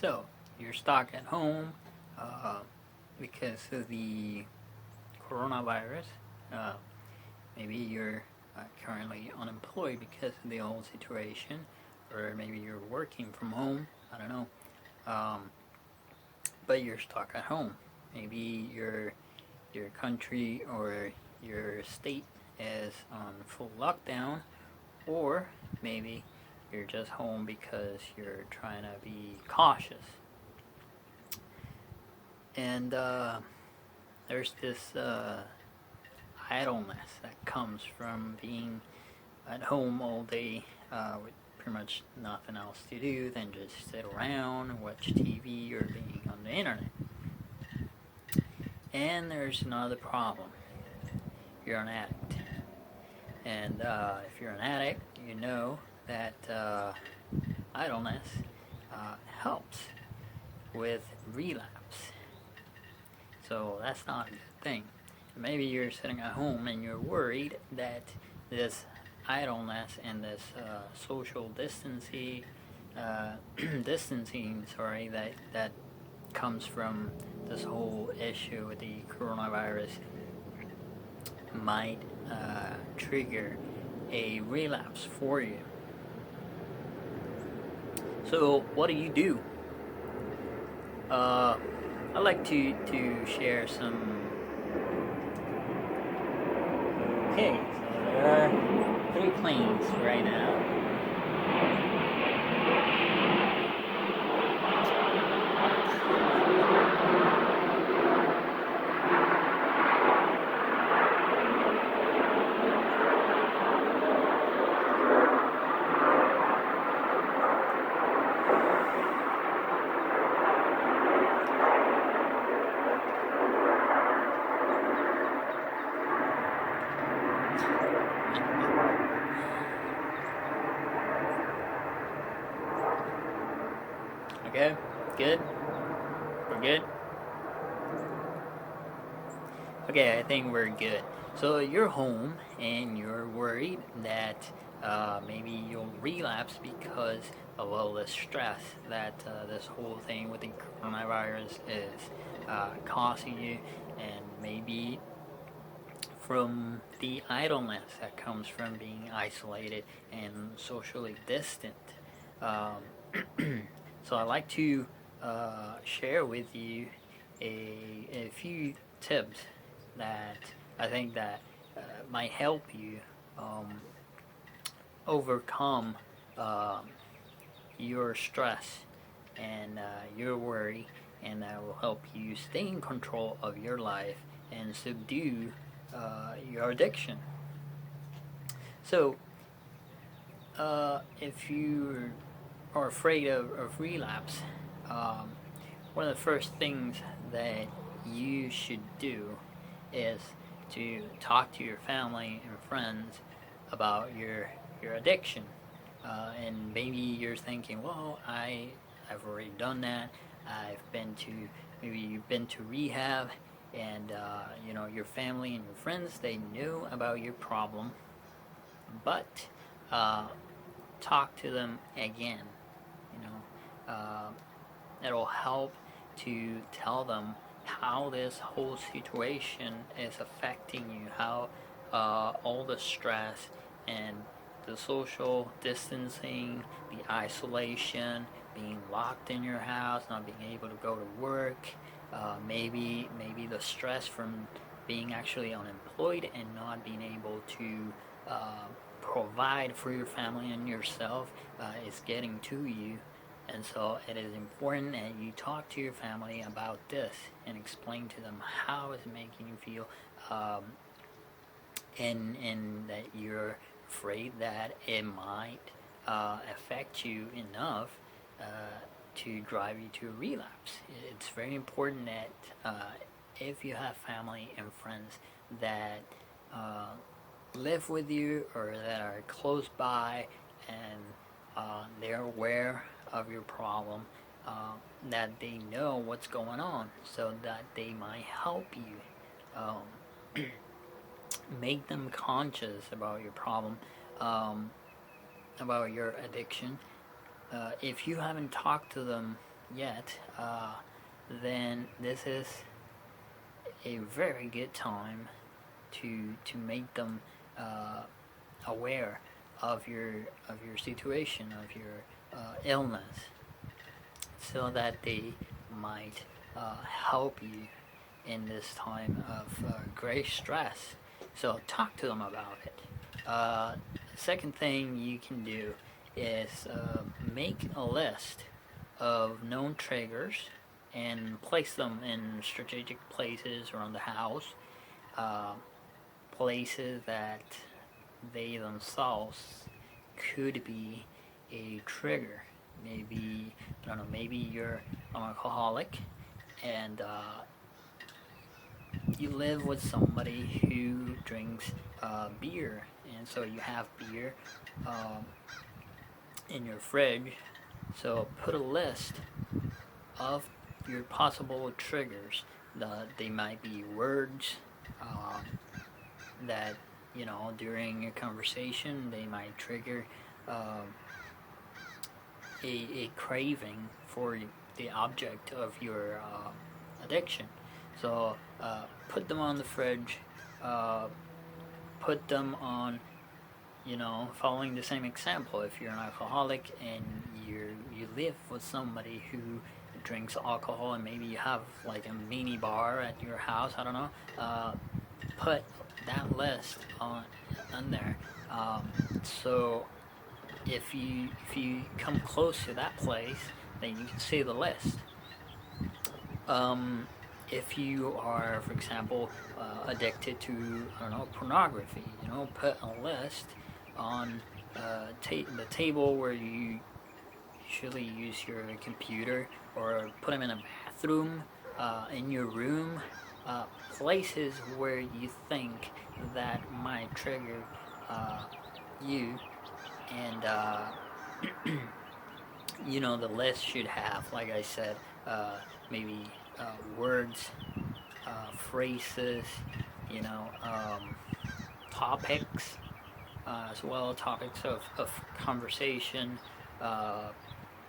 So, you're stuck at home uh, because of the coronavirus. Uh, Maybe you're currently unemployed because of the whole situation, or maybe you're working from home. I don't know. Um, but you're stuck at home. Maybe your country or your state is on full lockdown, or maybe you're just home because you're trying to be cautious. And there's this idleness that comes from being at home all day with pretty much nothing else to do than just sit around, watch TV, or being on the internet. And there's another problem. You're an addict. And if you're an addict, you know that idleness helps with relapse. So that's not a good thing. Maybe you're sitting at home and you're worried that this idleness and this social distancing, that comes from this whole issue with the coronavirus might trigger a relapse for you. So what do you do? I'd like to share some. Okay, so there are 3 planes right now. Okay, good. We're good. Okay, I think we're good. So you're home and you're worried that maybe you'll relapse because of all the stress that this whole thing with the coronavirus is causing you, and maybe from the idleness that comes from being isolated and socially distant. Um, so I'd like to share with you a few tips that I think that might help you um, overcome um, your stress and your worry, and that will help you stay in control of your life and subdue your addiction. So, if you are afraid of relapse, um, one of the first things that you should do is to talk to your family and friends about your addiction. And maybe you're thinking, well, I've already done that. Maybe you've been to rehab, and your family and your friends, they knew about your problem, but uh, talk to them again. You know, it'll help to tell them how this whole situation is affecting you, how all the stress and the social distancing, the isolation, being locked in your house, not being able to go to work, maybe the stress from being actually unemployed and not being able to uh, provide for your family and yourself is getting to you. And so it is important that you talk to your family about this and explain to them how it's making you feel, and that you're afraid that it might affect you enough uh, to drive you to a relapse. It's very important that if you have family and friends that uh, live with you or that are close by, and they're aware of your problem, that they know what's going on so that they might help you. Make them conscious about your problem, about your addiction. If you haven't talked to them yet, then this is a very good time to make them aware of your situation, of your illness, so that they might help you in this time of great stress. So talk to them about it. Second thing you can do is make a list of known triggers and place them in strategic places around the house, uh, places that they themselves could be a trigger. Maybe, I don't know, maybe you're an alcoholic and you live with somebody who drinks beer, and so you have beer um, in your fridge. So put a list of your possible triggers. They might be words that, you know, during a conversation they might trigger um, a craving for the object of your addiction. So put them on the fridge, uh, put them on, you know, following the same example. If you're an alcoholic and you live with somebody who drinks alcohol, and maybe you have like a mini bar at your house, I don't know, put that list on there. So if you come close to that place, then you can see the list. Um, if you are, for example, addicted to, I don't know, pornography, you know, put a list on the table where you usually use your computer, or put them in a bathroom, in your room, places where you think that might trigger you, and you know, the list should have, like I said, maybe words, phrases, you know, topics, as well, topics of conversation, uh,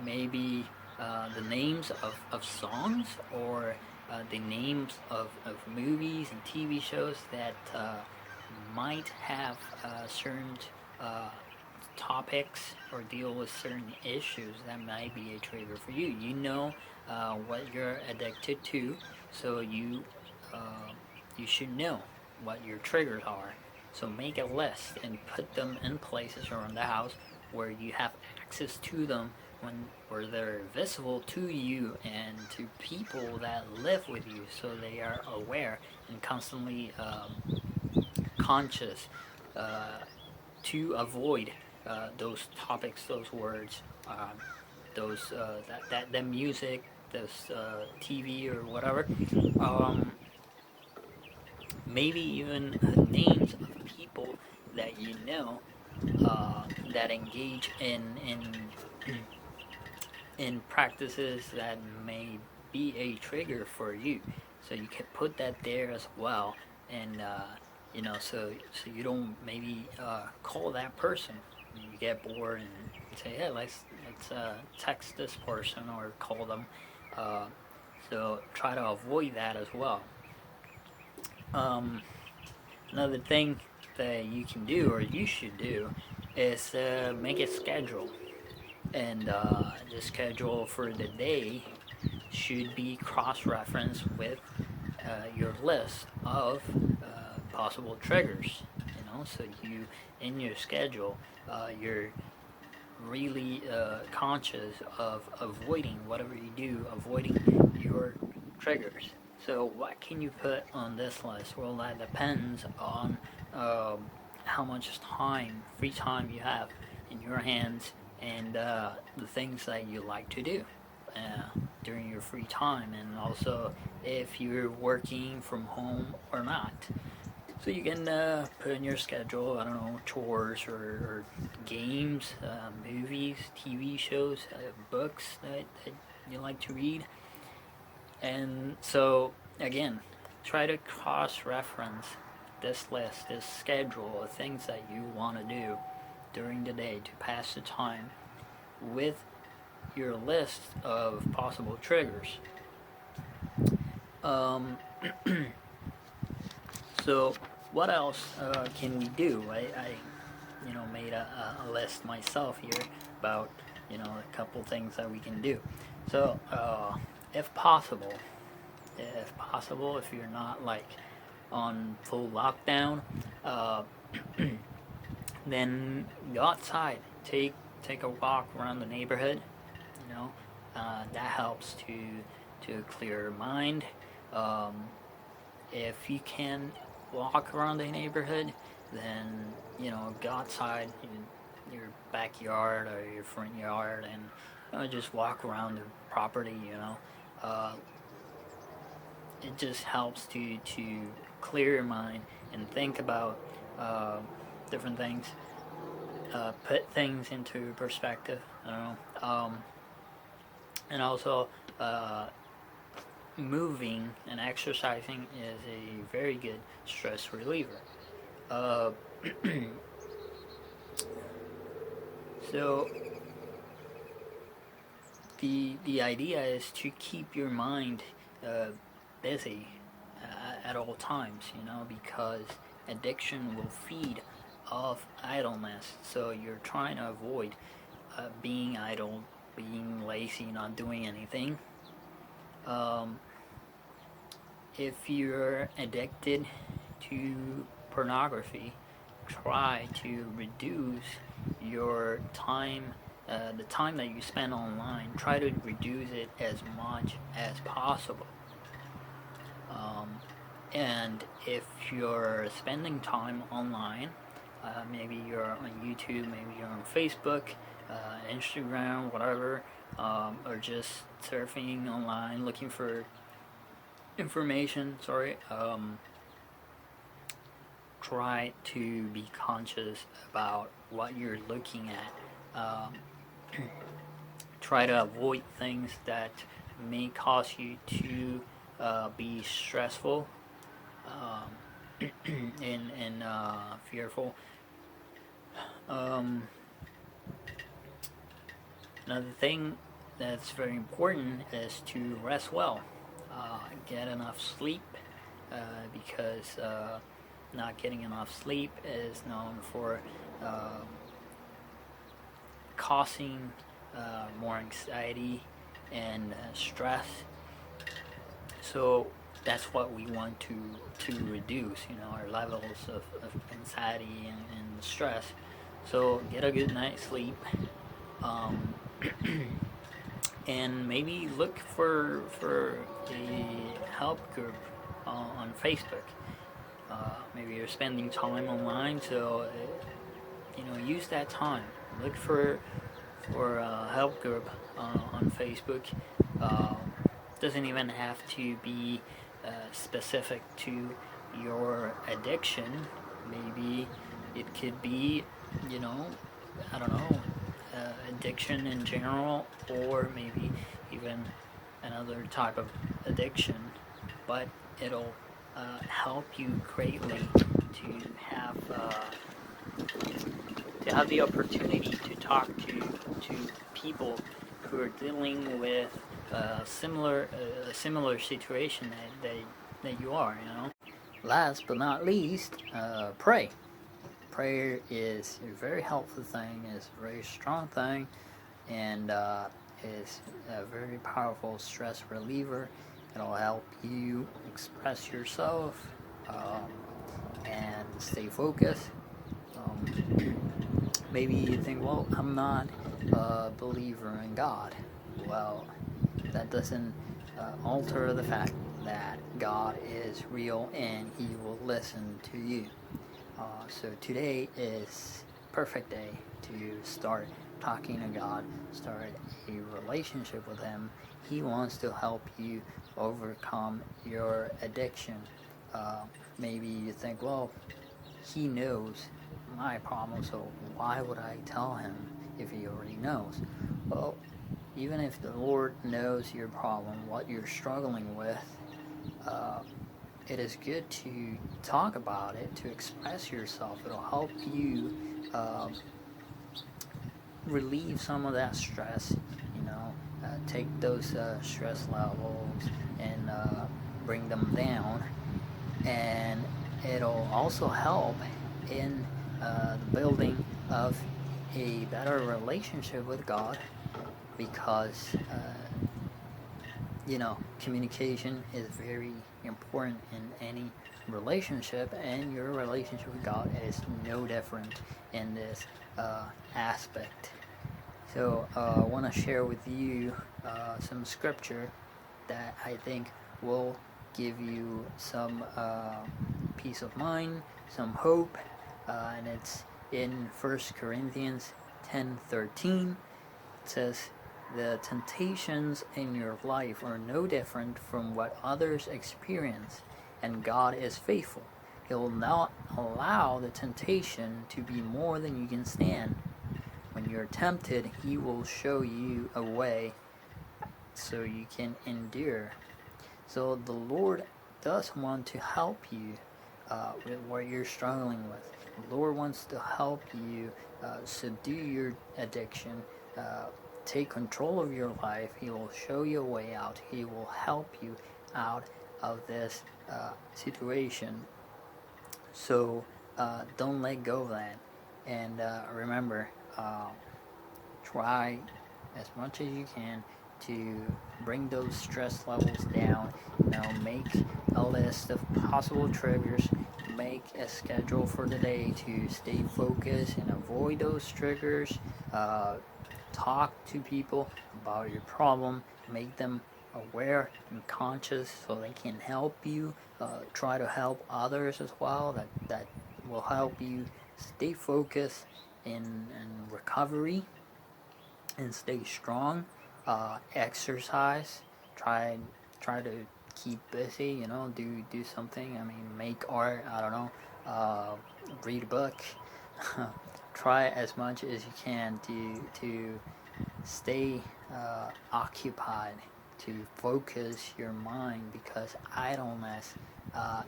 maybe the names of songs, or the names of movies and TV shows that might have certain uh, topics or deal with certain issues that might be a trigger for you. You know what you're addicted to, so uh, you should know what your triggers are. So make a list and put them in places around the house where you have access to them, where they're visible to you and to people that live with you, so they are aware and constantly conscious uh, to avoid those topics, those words, those that music, this TV or whatever. Um, Maybe even names of people that you know that engage in practices that may be a trigger for you. So you can put that there as well, and you know, so you don't maybe call that person when you get bored and say, hey, let's text this person or call them. Uh, so try to avoid that as well. Um, Another thing that you can do, or you should do, is make a schedule, and the schedule for the day should be cross-referenced with your list of possible triggers. You know, so you, in your schedule, you're really conscious of avoiding whatever you do, avoiding your triggers. So what can you put on this list? Well, that depends on how much time, free time you have in your hands, and the things that you like to do during your free time, and also if you're working from home or not. So you can put in your schedule, I don't know, chores or games, movies, TV shows, books that you like to read. And so, again, try to cross-reference this list, this schedule of things that you want to do during the day to pass the time with your list of possible triggers. So what else can we do? I made a list myself here about a couple things that we can do. So if possible, if you're not like on full lockdown, then go outside, take a walk around the neighborhood. That helps to clear your mind. If you can walk around the neighborhood, then go outside in your backyard or your front yard and just walk around the property. It just helps to clear your mind and think about different things, put things into perspective. And also moving and exercising is a very good stress reliever. So the idea is to keep your mind busy at all times, because addiction will feed off idleness. So you're trying to avoid being idle, being lazy, not doing anything. If you're addicted to pornography, try to reduce your time, the time that you spend online. Try to reduce it as much as possible. And if you're spending time online, maybe you're on YouTube, maybe you're on Facebook, Instagram, whatever, or just surfing online looking for information, try to be conscious about what you're looking at. Try to avoid things that may cause you to be stressful and fearful. Another thing that's very important is to rest well. Get enough sleep, because not getting enough sleep is known for causing more anxiety and stress. So that's what we want to reduce, our levels of anxiety and stress. So get a good night's sleep, and maybe look for a help group on Facebook. Maybe you're spending time online, so use that time. Look for a help group on Facebook. Doesn't even have to be specific to your addiction. Maybe it could be, I don't know, addiction in general, or maybe even another type of addiction, but it'll help you greatly to have the opportunity to talk to people who are dealing with a similar situation that you are. Last but not least, pray. Prayer is a very helpful thing, is a very strong thing, and is a very powerful stress reliever. It'll help you express yourself and stay focused. Maybe you think, well, I'm not a believer in God. Well, that doesn't alter the fact that God is real and He will listen to you. So today is perfect day to start talking to God, start a relationship with Him. He wants to help you overcome your addiction. Maybe you think, well, He knows my problem, so why would I tell Him if He already knows? Well, even if the Lord knows your problem, what you're struggling with, it is good to talk about it, to express yourself. It'll help you relieve some of that stress, take those stress levels and bring them down, and it'll also help in the building of a better relationship with God, because communication is very important in any relationship, and your relationship with God is no different in this aspect. So I want to share with you some scripture that I think will give you some peace of mind, some hope, and it's in 1 Corinthians 10:13. It says, "The temptations in your life are no different from what others experience, and God is faithful. He will not allow the temptation to be more than you can stand. When you're tempted, He will show you a way so you can endure." So the Lord does want to help you with what you're struggling with. The Lord wants to help you subdue your addiction, take control of your life. He will show you a way out. He will help you out of this situation. So don't let go of that. And remember, try as much as you can to bring those stress levels down. Make a list of possible triggers. Make a schedule for the day to stay focused and avoid those triggers. Talk to people about your problem. Make them aware and conscious so they can help you. Try to help others as well. That will help you stay focused in recovery and stay strong. Exercise. Try to keep busy. Do something. I mean, make art. I don't know. Read a book. Try as much as you can to stay occupied, to focus your mind, because idleness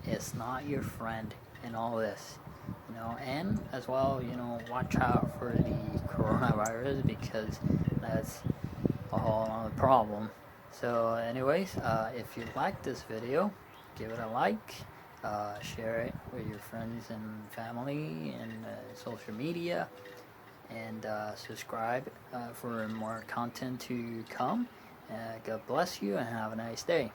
is not your friend in all this. And as well, watch out for the coronavirus, because that's a whole other problem. So anyways, if you like this video, give it a like, share it with your friends and family and social media, and subscribe for more content to come. God bless you and have a nice day.